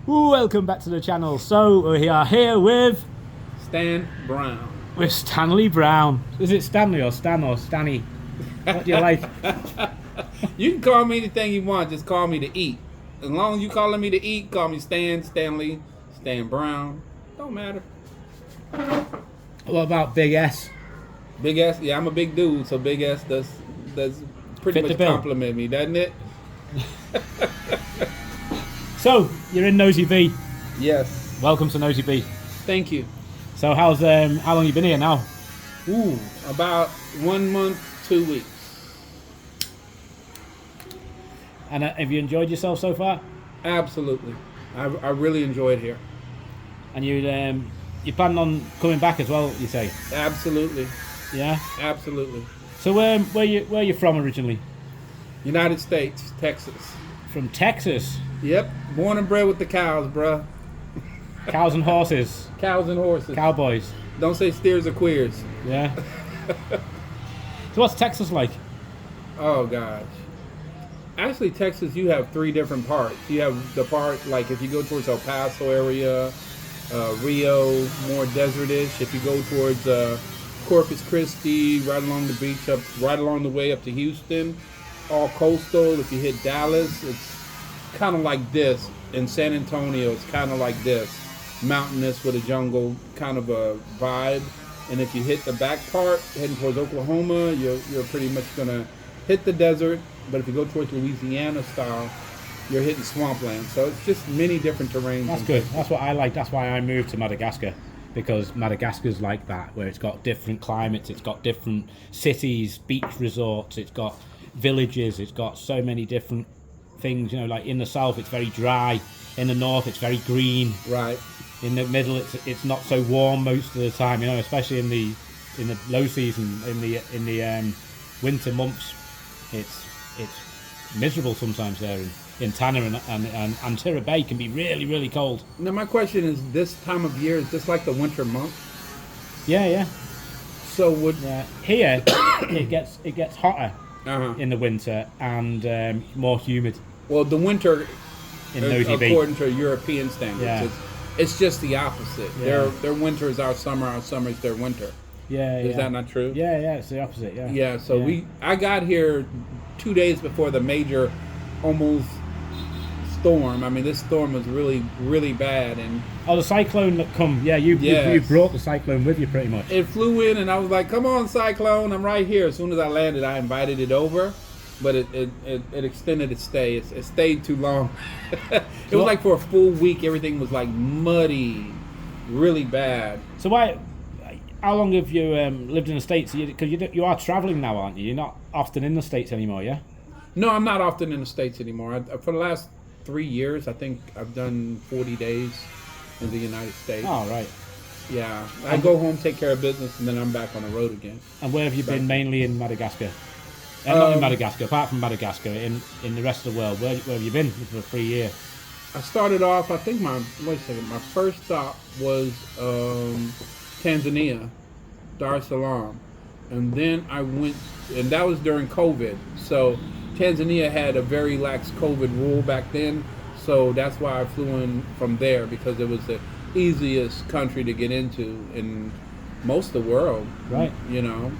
Welcome back to the channel. So we are here with Stan Brown. Stanley Brown. Is it Stanley or Stan or Stanny? What do you like? You can call me anything you want, just call me to eat. As long as you calling me to eat, call me Stan, Stanley, Stan Brown. Don't matter. What about Big S? Big S, yeah, I'm a big dude, so Big S does pretty Fit the much bill. compliment me, doesn't it? So you're in Nosy B. Yes. Welcome to Nosy B. Thank you. So how's how long you been here now? Ooh, about 1 month, 2 weeks. And have you enjoyed yourself so far? Absolutely. I really enjoyed here. And you plan on coming back as well? You say? Absolutely. Yeah. Absolutely. So where you from originally? United States, Texas. From Texas. Yep, born and bred with the cows, bruh. Cows and horses. Cows and horses. Cowboys. Don't say steers or queers. Yeah. So what's Texas like? Oh gosh. Actually, Texas, you have 3 different parts. You have the part like if you go towards El Paso area, Rio, more desertish. If you go towards Corpus Christi, right along the beach, right along the way up to Houston, all coastal. If you hit Dallas, it's kind of like this. In San Antonio, it's kind of like this, mountainous with a jungle kind of a vibe. And if you hit the back part, heading towards Oklahoma, you're pretty much gonna hit the desert. But if you go towards Louisiana style, you're hitting swampland. So it's just many different terrains. That's good. That's what I like. That's why I moved to Madagascar, because Madagascar's like that, where it's got different climates, it's got different cities, beach resorts, it's got villages, it's got so many different things. You know, like in the south, it's very dry. In the north, it's very green. Right. In the middle, it's not so warm most of the time. You know, especially in the low season, in the winter months, it's miserable sometimes there in Tanner and Antira Bay can be really, really cold. Now my question is, this time of year, is this like the winter month? Yeah. So would here it gets hotter uh-huh. in the winter and more humid Well, the winter, in Nosy B. according to European standards, Yeah. it's just the opposite. Yeah. Their winter is our summer is their winter. Yeah, Is that not true? Yeah, it's the opposite. Yeah. Yeah. So Yeah. I got here 2 days before the major almost storm. I mean, this storm was really, really bad, and Oh, the cyclone that come. Yeah, you brought the cyclone with you pretty much. it flew in, and I was like, "Come on, cyclone! I'm right here." As soon as I landed, I invited it over, but it extended its stay. It stayed too long. It was like for a full week, everything was like muddy, really bad. So how long have you lived in the States? Because you are traveling now, aren't you? You're not often in the States anymore, yeah? No, I'm not often in the States anymore. For the last 3 years, I think I've done 40 days in the United States. Oh, right. Yeah, I go home, take care of business, and then I'm back on the road again. And where have you been mainly in Madagascar? Not in Madagascar, apart from Madagascar, in the rest of the world. Where have you been for 3 years? I started off, I think my first stop was Tanzania, Dar es Salaam. And then I went, and that was during COVID. So Tanzania had a very lax COVID rule back then. So that's why I flew in from there, because it was the easiest country to get into in most of the world. Right. You know.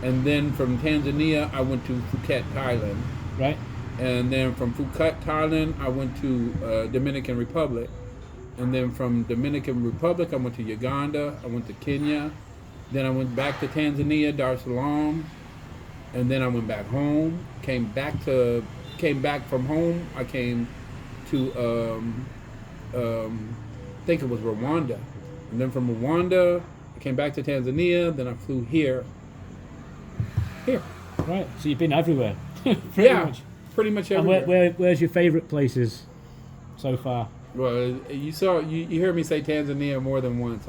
And then from Tanzania, I went to Phuket, Thailand. Right. And then from Phuket, Thailand, I went to Dominican Republic. And then from Dominican Republic, I went to Uganda. I went to Kenya. Then I went back to Tanzania, Dar es Salaam. And then I went back home. Came back from home. I came to I think it was Rwanda. And then from Rwanda, I came back to Tanzania. Then I flew here. Right. So you've been everywhere. Pretty much. Pretty much And everywhere. where's your favourite places so far? Well, you heard me say Tanzania more than once.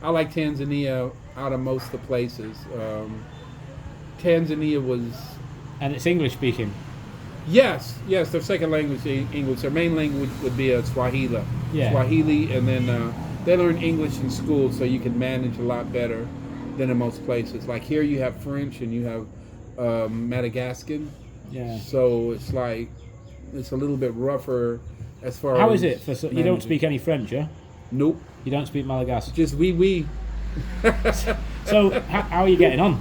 I like Tanzania out of most of the places. Tanzania was... And it's English speaking? Yes, their second language is English. Their main language would be Swahili. Yeah. Swahili, and then they learn English in school, so you can manage a lot better than in most places. Like here you have French and you have Madagascan. Yeah. So it's like, it's a little bit rougher as far How as is it? You don't speak any French, yeah? Nope. You don't speak Malagasy. Just we. So how are you getting on?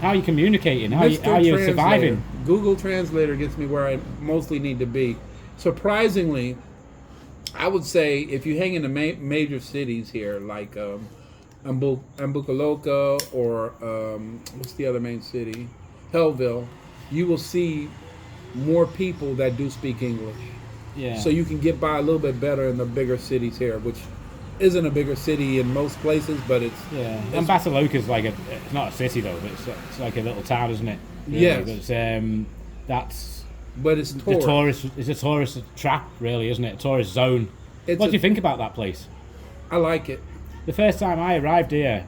How are you communicating? How are you Translator. surviving? Google Translator gets me where I mostly need to be. Surprisingly, I would say if you hang in the major cities here, like Ambatoloaka or what's the other main city? Hellville, you will see more people that do speak English. Yeah. So you can get by a little bit better in the bigger cities here, which isn't a bigger city in most places, but it's... Yeah. Ambatoloaka is like it's not a city though, but it's like a little town, isn't it? Really? Yes. But it's tourist. It's a tourist trap, really, isn't it? A tourist zone. What do you think about that place? I like it. The first time I arrived here,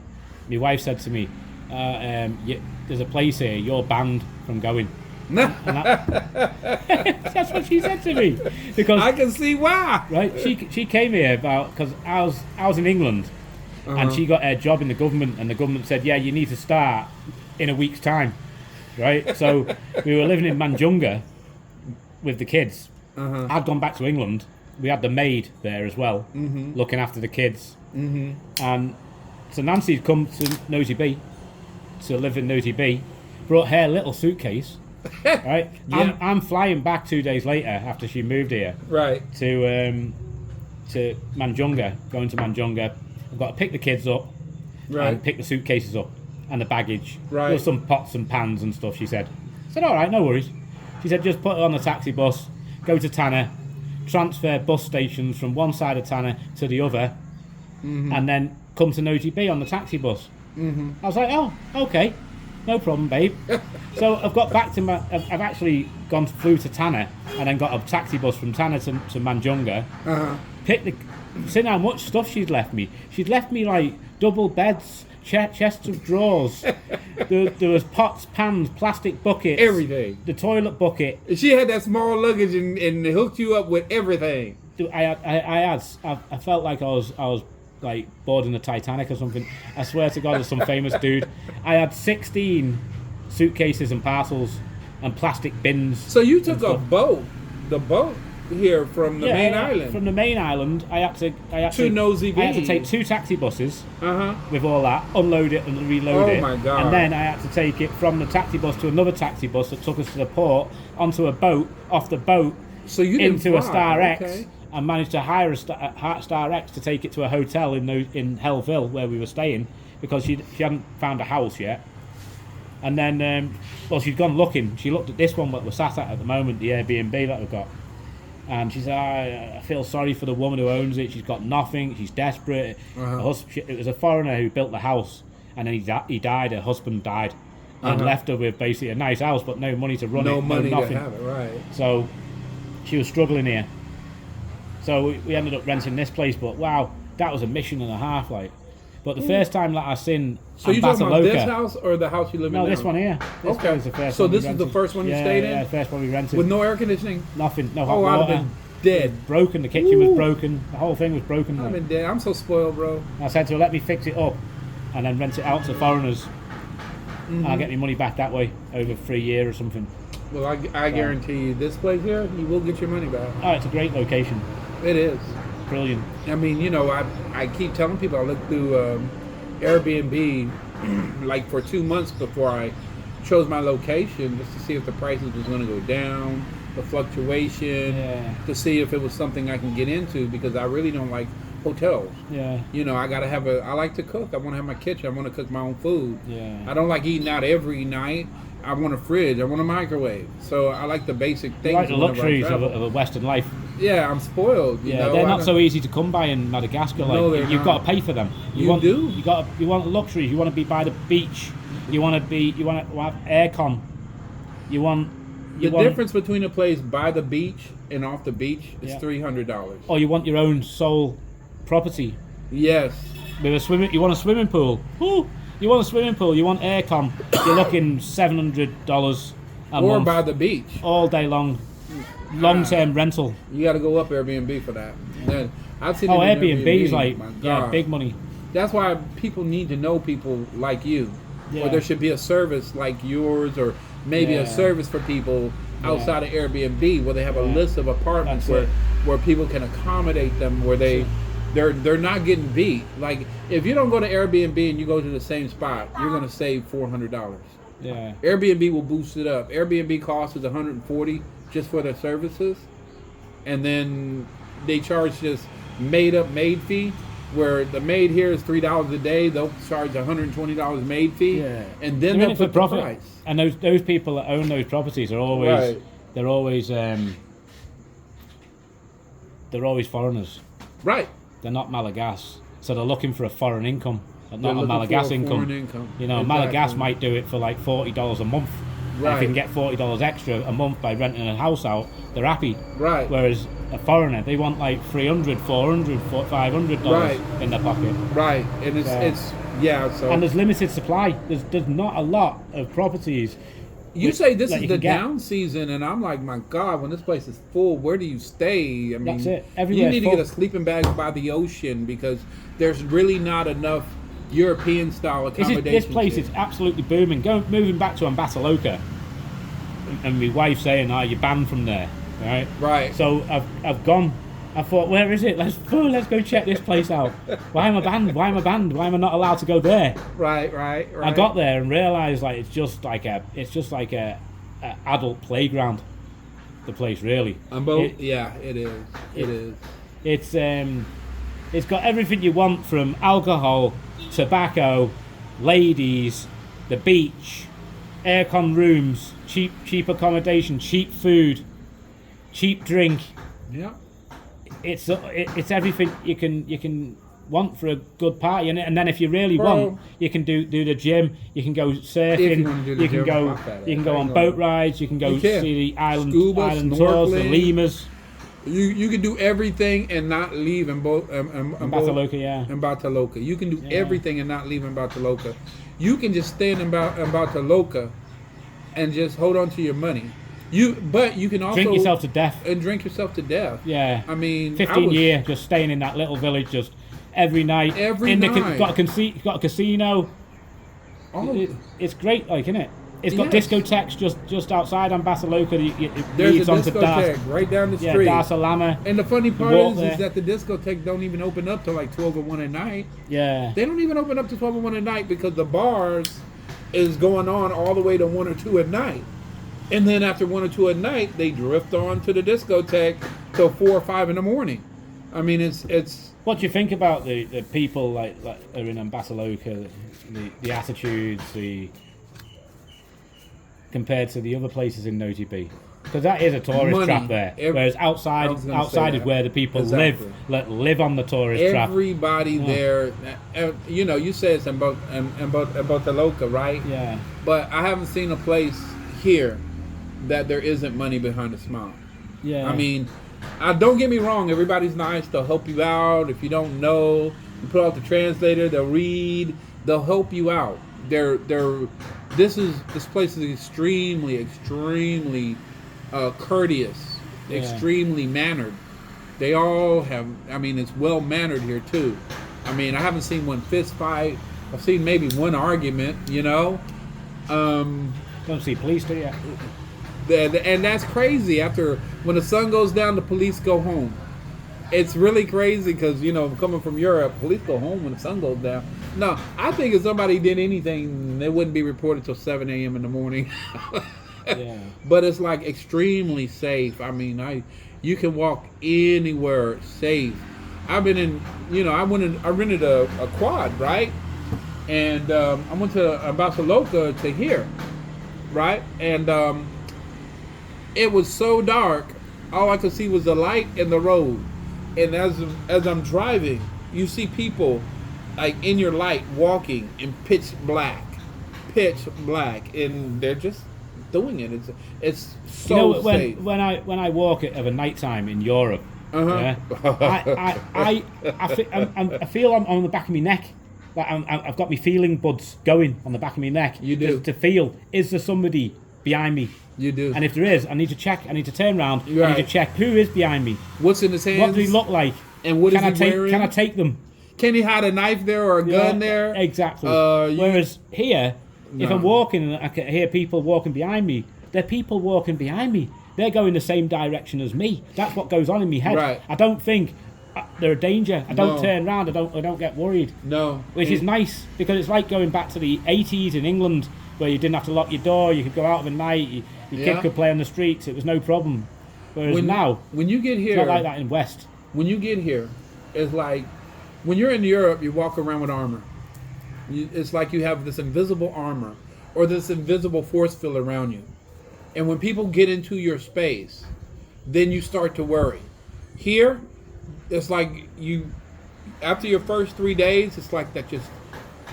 my wife said to me, there's a place here, you're banned from going. That's what she said to me. Because I can see why. Right? She came here because I was in England, and she got a job in the government, and the government said, yeah, you need to start in a week's time. Right? So we were living in Manjunga with the kids. I'd gone back to England. We had the maid there as well, looking after the kids. And so Nancy'd come to Nosy B to live in Nosy B, brought her little suitcase. Right, Yeah. I'm flying back 2 days later after she moved here. Right. To Manjunga, going to Manjunga. I've got to pick the kids up, Right. and pick the suitcases up and the baggage. Right. There was some pots and pans and stuff. She said, all right, no worries. She said, just put it on the taxi bus, go to Tanner, transfer bus stations from one side of Tanner to the other, and then come to Nosy B on the taxi bus. I was like, oh, okay, no problem, babe. So I've got back to I've actually flew to Tanner and then got a taxi bus from Tanner to Manjunga. Seen how much stuff she'd left me. She'd left me like double beds, chests of drawers. there was pots, pans, plastic buckets, Everything. the toilet bucket. She had that small luggage and hooked you up with everything. Dude, I felt like I was like boarding the Titanic or something. I swear to God, there's some famous dude. I had 16 suitcases and parcels and plastic bins. So you took the boat here from the main island. From the main island, I had to Nosy B. I had to take 2 taxi buses Uh-huh. with all that, unload it and reload it. Oh my God. And then I had to take it from the taxi bus to another taxi bus that took us to the port, onto a boat, off the boat, So you didn't into a fly, Star X, okay. and managed to hire a Star X to take it to a hotel in Hellville where we were staying, because she hadn't found a house yet. And then, she'd gone looking. She looked at this one that we're sat at the moment, the Airbnb that we've got. And she said, I feel sorry for the woman who owns it. She's got nothing. She's desperate. It was a foreigner who built the house, and then he died. Her husband died, and left her with basically a nice house, but no money to run it. No money nothing. to have it, right. So she was struggling here. So we ended up renting this place, but wow, that was a mission and a half, like. But the first time that I seen So you talking about this house or the house you live in now? No, this one here. This Okay. was the first So one we this is the rented. first one you stayed in? Yeah, the first one we rented. With no air conditioning? Nothing, no hot Oh, I'd have water. been dead. Broken, the kitchen Ooh. was broken, the whole thing was broken. I've like. been dead. I'm so spoiled, bro. I said to her, let me fix it up and then rent it out to foreigners. I'll get my money back that way over 3 years or something. Well, I guarantee you, this place here, you will get your money back. Oh, it's a great location. It is. Brilliant. I mean, I keep telling people I looked through Airbnb like for 2 months before I chose my location, just to see if the prices was going to go down, the fluctuation, to see if it was something I can get into, because I really don't like hotels. Yeah. I like to cook. I want to have my kitchen. I want to cook my own food. Yeah. I don't like eating out every night. I want a fridge. I want a microwave. So I like the basic things. You like the whenever I luxuries of travel. a Western life. Yeah, I'm spoiled. You know? They're I not don't- so easy to come by in Madagascar. Like No, they're you've not. got to pay for them. You want, do? You want luxuries. You want to be by the beach. You want to have aircon. The difference between a place by the beach and off the beach is $300. Or you want your own sole property Yes. with a swimming. You want a swimming pool. Ooh, you want a swimming pool. You want aircon. You're looking $700 a Or month by the beach. all day long. Long-term rental. You got to go up Airbnb for that. Then I've seen. Oh, it in Airbnb's like My God. big money. That's why people need to know people like you. Yeah. Or there should be a service like yours, or maybe a Yeah. service for people outside of Airbnb where they have a Yeah. list of apartments That's where it. where people can accommodate them, where they're not getting beat. Like if you don't go to Airbnb and you go to the same spot, you're gonna save $400. Yeah. Airbnb will boost it up. Airbnb cost is $140 just for their services, and then they charge this maid fee. Where the maid here is $3 a day, they'll charge $120 maid fee, and then they'll put the price. And those people that own those properties are always they're always foreigners. Right. They're not Malagas, so they're looking for a foreign income, not a Malagas income. You know, exactly. Malagas might do it for like $40 a month. Right. If you can get $40 extra a month by renting a house out, they're happy. Right. Whereas a foreigner, they want like $300, $400, $500 in their pocket. Right. And it's so. And there's limited supply. There's not a lot of properties. You say this is the down season, and I'm like, my God, when this place is full, where do you stay? I mean, that's it. You need to get a sleeping bag by the ocean because there's really not enough European style accommodations. This place is absolutely booming. Moving back to Ambatoloaka, and my wife saying, "Oh, you're banned from there." Right. Right. So I've gone. I thought, where is it? Let's go check this place out. Why am I banned? Why am I not allowed to go there? Right. I got there and realised like it's just like a adult playground. The place really. It is. It is. It's got everything you want from alcohol, tobacco, ladies, the beach, aircon rooms, cheap accommodation, cheap food, cheap drink. Yeah. It's everything you can want for a good party, and then if you really want, you can do the gym, you can go surfing, you can go on boat rides, you can go see the island tours, the lemurs. You can do everything and not leave in Ambatoloaka. You can do everything and not leave in Ambatoloaka. You can just stay in Ambatoloaka and just hold on to your money. But you can also drink yourself to death. Yeah. I mean, 15 years just staying in that little village, just every night. Got a casino. Oh. It's great, like, isn't it? It's got discotheques just outside Ambatoloaka. There's a discotheque right down the street. Dar Salama. And the funny part is that the discotheque don't even open up till like 12 or 1 at night. Yeah. They don't even open up to 12 or 1 at night because the bars is going on all the way to 1 or 2 at night. And then after 1 or 2 at night, they drift on to the discotheque till 4 or 5 in the morning. I mean, it's. What do you think about the people like are in Ambatoloaka, the attitudes, compared to the other places in Nosy? Because that is a tourist trap there. Whereas outside is where the people live on the tourist trap. Everybody there, you say it's about the local, right? Yeah. But I haven't seen a place here that there isn't money behind a smile. Yeah. I mean, don't get me wrong. Everybody's nice. They'll help you out. If you don't know, you put out the translator. They'll read. They'll help you out. This place is extremely courteous, extremely mannered. They all have. I mean, it's well mannered here too. I mean, I haven't seen one fist fight. I've seen maybe one argument. Don't see police, do you? And that's crazy. After when the sun goes down, the police go home. It's really crazy because coming from Europe, police go home when the sun goes down. No, I think if somebody did anything, they wouldn't be reported till 7 a.m. in the morning. Yeah. But it's like extremely safe. I mean, you can walk anywhere safe. I've been in, I rented a quad, right? And I went to Ambatoloaka to here, right? And it was so dark, all I could see was the light and the road. And as I'm driving, you see people like in your light walking in pitch black, and they're just doing it. It's so safe. When I walk of a nighttime in Europe, I feel I'm on the back of my neck. Like I've got my feeling buds going on the back of my neck. You do. To feel, is there somebody behind me? You do. And if there is, I need to check. I need to turn around. Right. I need to check who is behind me. What's in his hands? What do he look like? And what is he wearing? Can I take them? Can he hide a knife there or a gun there? Exactly. Whereas here, if I'm walking and I can hear people walking behind me, there are people walking behind me. they're going the same direction as me. That's what goes on in my head. Right. I don't think they're a danger. I don't No. turn around. I don't get worried. No. Which is nice, because it's like going back to the 80s in England, where you didn't have to lock your door. You could go out of the night. Your Yeah. kid could play on the streets. It was no problem. Whereas now, when you get it's here, not like that in West. when you get here, it's like when you're in Europe, you walk around with armor. It's like you have this invisible armor or this invisible force field around you. And when people get into your space, then you start to worry. Here, it's like you, after your first 3 days, it's like that just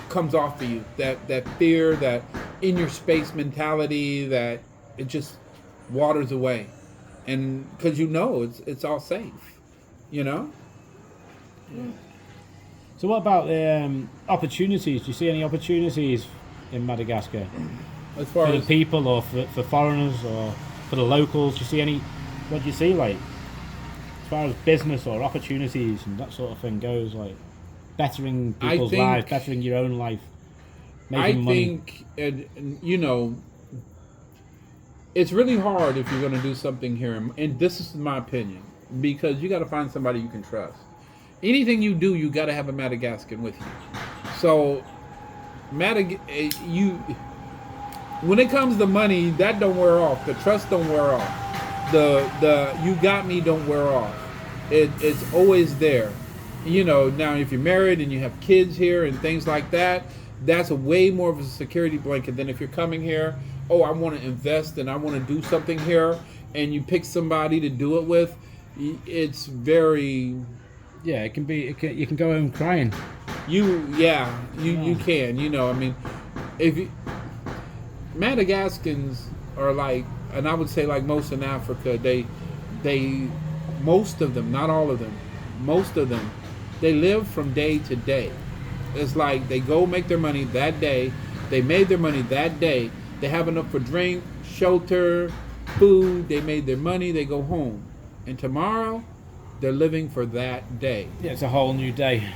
comes off of you. That fear, that in your space mentality, that it just waters away. And because you know it's all safe, you know? So what about the opportunities? Do you see any opportunities in Madagascar As far for the as people, or for foreigners, or for the locals? Do you see any? What do you see, like, as far as business or opportunities and that sort of thing goes, like bettering people's lives, bettering your own life, making money? you know, it's really hard if you're going to do something here, and this is my opinion, because you got to find somebody you can trust. Anything you do, you got to have a Madagascan with you. So, when it comes to money, that don't wear off. The trust don't wear off. The you got me don't wear off. It's always there. You know, now if you're married and you have kids here and things like that, that's a way more of a security blanket than if you're coming here. Oh, I want to invest and I want to do something here, and you pick somebody to do it with. It's very. Yeah, it can be. You can go home crying. You can. You know, I mean, Madagascans are like, and I would say like most in Africa, they most of them, not all of them, most of them, they live from day to day. It's like they go make their money that day. They made their money that day. They have enough for drink, shelter, food. They made their money. They go home, and tomorrow, they're living for that day. Yeah, it's a whole new day.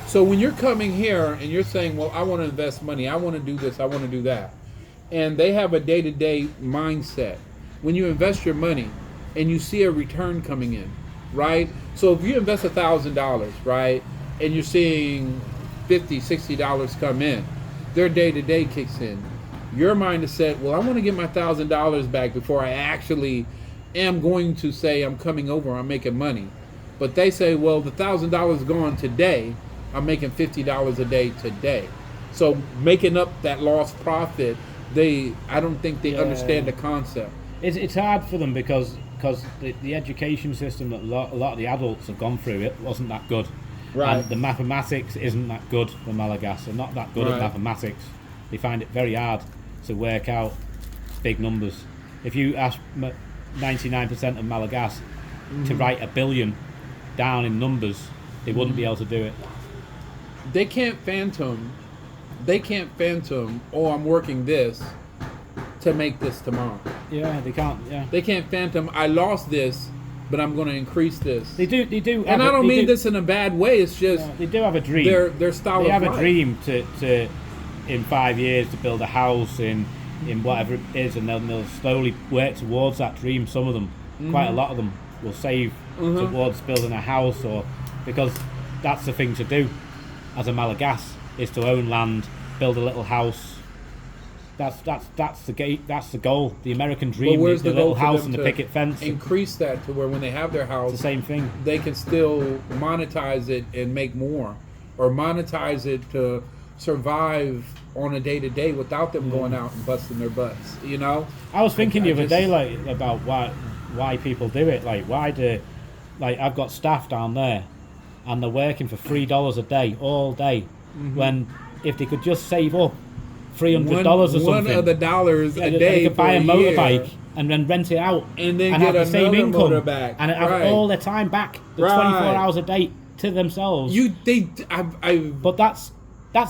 So when you're coming here and you're saying, well, I want to invest money, I want to do this, I want to do that, and they have a day-to-day mindset. When you invest your money and you see a return coming in, right? So if you invest $1,000, right, and you're seeing $50, $60 come in, their day-to-day kicks in. Your mind is set, well, I want to get my $1,000 back before I actually am going to say I'm coming over, I'm making money. But they say, well, the $1,000 gone today, I'm making $50 a day today. So making up that lost profit, I don't think they understand the concept. It's hard for them because the education system that a lot of the adults have gone through, it wasn't that good. Right. And the mathematics isn't that good for Malagasy. They're not that good at mathematics. They find it very hard to work out big numbers. If you ask 99% of Malagasy to write a billion down in numbers, they wouldn't be able to do it. They can't phantom, oh, I'm working this to make this tomorrow. Yeah, they can't. Yeah, They can't phantom, I lost this, but I'm going to increase this. they do. And I don't mean this in a bad way. It's just they do have a dream. their style They of have life. a dream to in 5 years to build a house in whatever it is, and they'll slowly work towards that dream. Some of them, quite a lot of them, will save towards building a house, or because that's the thing to do as a Malagasy, is to own land, build a little house. That's the gate. That's the goal. The American dream is the little house and the picket fence. Increase that to where when they have their house, It's the same thing. they can still monetize it and make more, or monetize it to survive on a day-to-day without them going out and busting their butts. You know, I was thinking the other day, like, about why people do it. Like, I've got staff down there, and they're working for $3 a day all day. When if they could just save up $300 or something, one of the dollars a day, they could buy a for motorbike year, and then rent it out, and then and get have the same another income, motor back, and have right. all their time back, the Right. 24 hours a day to themselves. But that's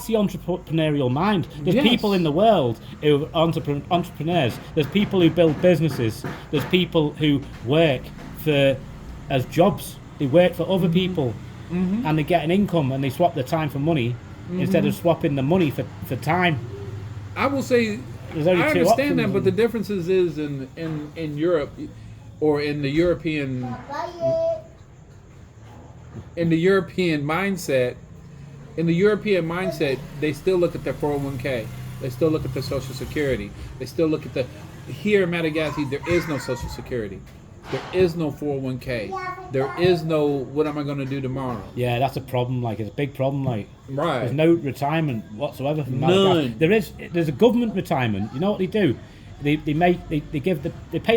the entrepreneurial mind. There's Yes. people in the world who are entrepreneurs. There's people who build businesses. There's people who work as jobs. They work for other people, and they get an income, and they swap their time for money instead of swapping the money for time. I will say, There's only I two understand options. that, but the differences is in Europe, or in the European mindset, they still look at their 401k. They still look at their Social Security. They still look at here in Madagascar, there is no Social Security. There is no 401k. There is no, what am I going to do tomorrow? Yeah, that's a problem. Like, it's a big problem. Like, right. There's no retirement whatsoever from Madagascar. None. There's a government retirement. You know what they do? They pay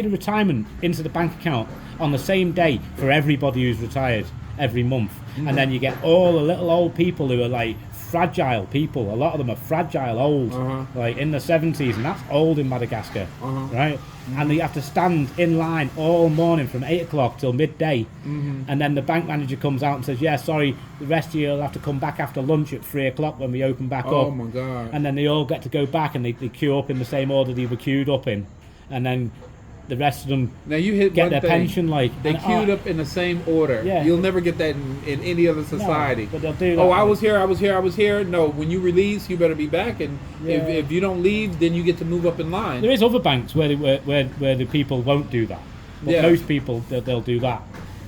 the retirement into the bank account on the same day for everybody who's retired every month, and then you get all the little old people who are like fragile people. A lot of them are fragile old, like in the 70s, and that's old in Madagascar, right? And they have to stand in line all morning from 8 o'clock till midday, and then the bank manager comes out and says, yeah, sorry, the rest of you will have to come back after lunch at 3 o'clock when we open back up. Oh my God. And then they all get to go back, and they queue up in the same order they were queued up in, and then the rest of them now you hit get one their thing. pension like they queued up in the same order. Yeah. You'll never get that in any other society. No, but they'll do that. Oh, I was here. No, when you release, you better be back. And if you don't leave, then you get to move up in line. There is other banks where the people won't do that. But most people they'll do that.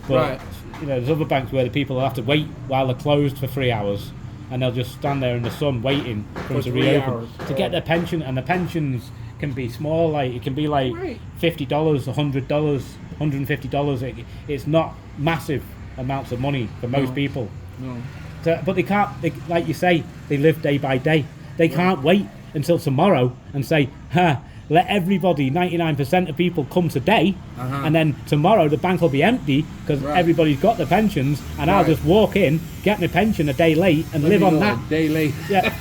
But Right. there's other banks where the people will have to wait while they're closed for 3 hours, and they'll just stand there in the sun waiting for them to 3 reopen hours. to get their pension. And the pensions can be small, like it can be like Right. $50, $100, $150. It's not massive amounts of money for most people. No. But they can't, like you say, they live day by day. They can't wait until tomorrow and say, let everybody, 99% of people come today, and then tomorrow the bank will be empty because everybody's got their pensions, and I'll just walk in, get my pension a day late, and live on that. A day late. Yeah.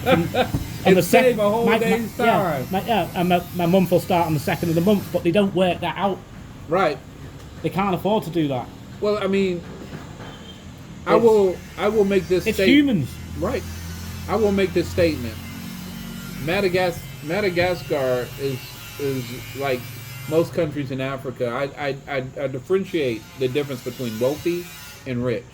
And save a whole day's time. And my month will start on the 2nd of the month, but they don't work that out. Right. They can't afford to do that. Well, I mean, I will make this It's statement. humans. Right. I will make this statement. Madagascar is like most countries in Africa. I differentiate the difference between wealthy and rich.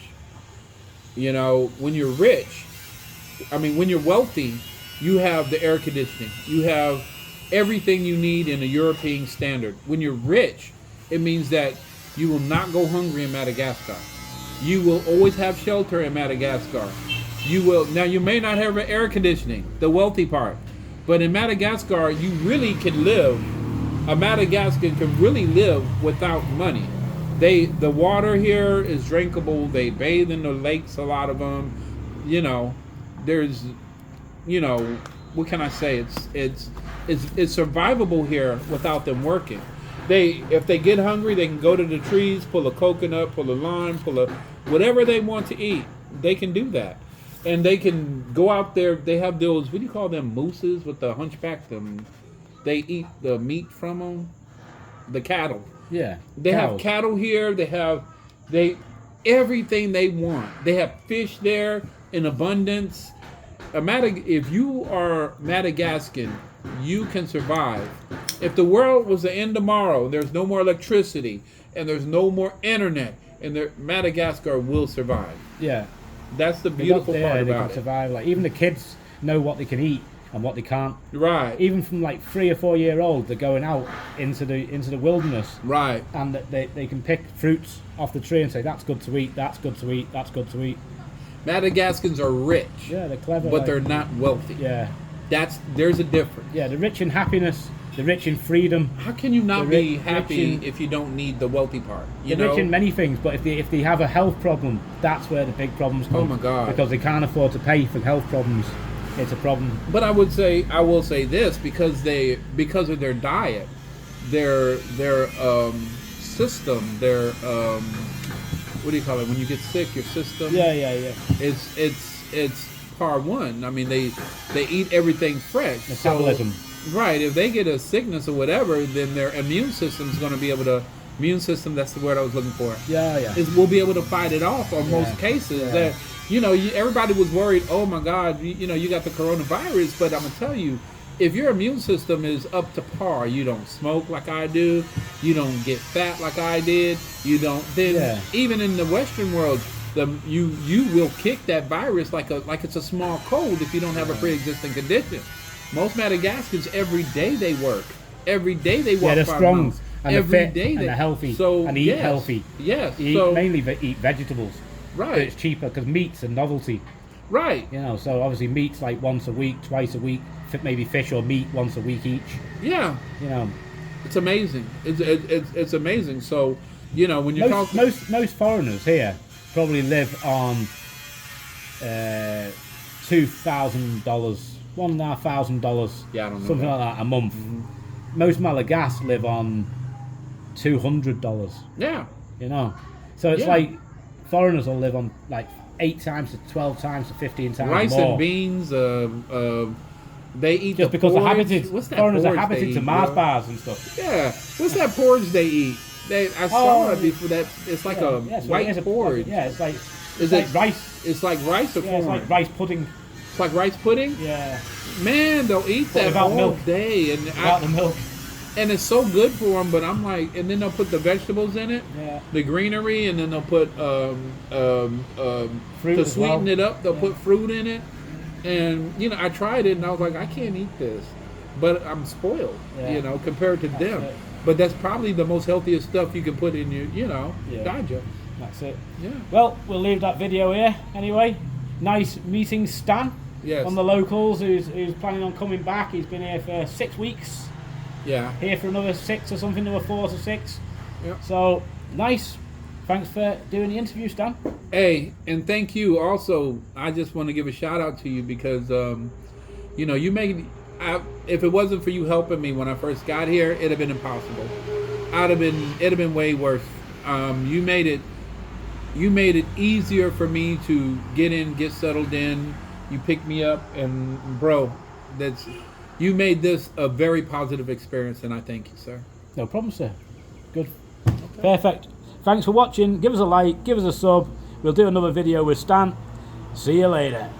When you're when you're wealthy, you have the air conditioning. You have everything you need in a European standard. When you're rich, it means that you will not go hungry in Madagascar. You will always have shelter in Madagascar. Now you may not have air conditioning, the wealthy part, but in Madagascar, you really can live. A Madagascan can really live without money. The water here is drinkable. They bathe in the lakes, a lot of them. There's, what can I say? It's survivable here without them working. If they get hungry, they can go to the trees, pull a coconut, pull a lime, whatever they want to eat. They can do that, and they can go out there. They have those, what do you call them, mooses with the hunchback? They eat the meat from them. The cattle. Yeah. They have cattle here. They have everything they want. They have fish there in abundance. If you are Madagascan, you can survive. If the world was to end tomorrow, there's no more electricity and there's no more internet, and Madagascar will survive. Yeah. That's the beautiful part they about can it. survive. Like, even the kids know what they can eat and what they can't. Right. Even from like 3 or 4 year old, they're going out into the wilderness. Right. And they can pick fruits off the tree and say, that's good to eat, that's good to eat, that's good to eat. Madagascans are rich. Yeah, they're clever. But they're not wealthy. Yeah. There's a difference. Yeah, they're rich in happiness, they're rich in freedom. How can you not be happy if you don't need the wealthy part? They're rich in many things, but if they have a health problem, that's where the big problems come. Oh my God. Because they can't afford to pay for health problems. It's a problem. But I will say this, because of their diet, their system, their what do you call it? When you get sick, your system. Yeah. It's par one. I mean, they eat everything fresh. Metabolism. So, right. If they get a sickness or whatever, then their immune system is going to be able to. Immune system. That's the word I was looking for. Yeah. We'll be able to fight it off on most cases. Yeah. Everybody was worried. Oh my God, you got the coronavirus. But I'm gonna tell you, if your immune system is up to par, you don't smoke like I do, you don't get fat like I did, you don't. Then even in the Western world, you will kick that virus like it's a small cold if you don't have a pre-existing condition. Most Madagascans, every day they work. Every day they walk. Yeah, they're 5 strong. miles. and every they're fit day. and they're healthy, So and they eat healthy. Yes. They So mainly eat vegetables. right. But it's cheaper because meat's a novelty. Right. You know, so obviously meat's like once a week, twice a week. Maybe fish or meat once a week each. Yeah. You know, it's amazing. It's amazing. So, you know, when you talk most foreigners here probably live on $2,000, $1,500, Yeah, I don't know something that. like that a month. Most Malagasy live on $200. Yeah. You know, so it's Yeah. like foreigners will live on like 8 times to 12 times to 15 times Rice more. and beans. They eat Just the because porridge. they're habited, What's that foreigners are porridge habited they to eat, Mars bro? bars and stuff. Yeah. What's that porridge they eat? I saw it before. That it's like a Yeah, so it white is porridge. Yeah, it's like Is like it rice. It's like rice or Yeah, corn. it's like rice pudding. It's like rice pudding. Yeah, Man, they'll eat that without all milk. day, without the milk. and it's so good for them. But I'm like, and then they'll put the vegetables in it, Yeah, the greenery, and then they'll put fruit to as sweeten well. it up. They'll put fruit in it, and you know, I tried it, and I was like, I can't eat this, but I'm spoiled, Yeah. you know, compared to them. it. But that's probably the most healthiest stuff you can put in your, Yeah. digest. That's it. Yeah. Well, we'll leave that video here anyway. Nice meeting Stan Yes. on the locals, who's planning on coming back. He's been here for 6 weeks. Yeah. Here for another 6 or something, another 4 to 6. Yeah. So nice. Thanks for doing the interview, Stan. Hey, and thank you. Also, I just want to give a shout out to you because, you know, you made. If it wasn't for you helping me when I first got here, it'd have been impossible. It'd have been way worse. You made it easier for me to get settled in. You picked me up, and bro, you made this a very positive experience, and I thank you, sir. No problem, sir. Good. Perfect. Thanks for watching. Give us a like, give us a sub. We'll do another video with Stan. See you later.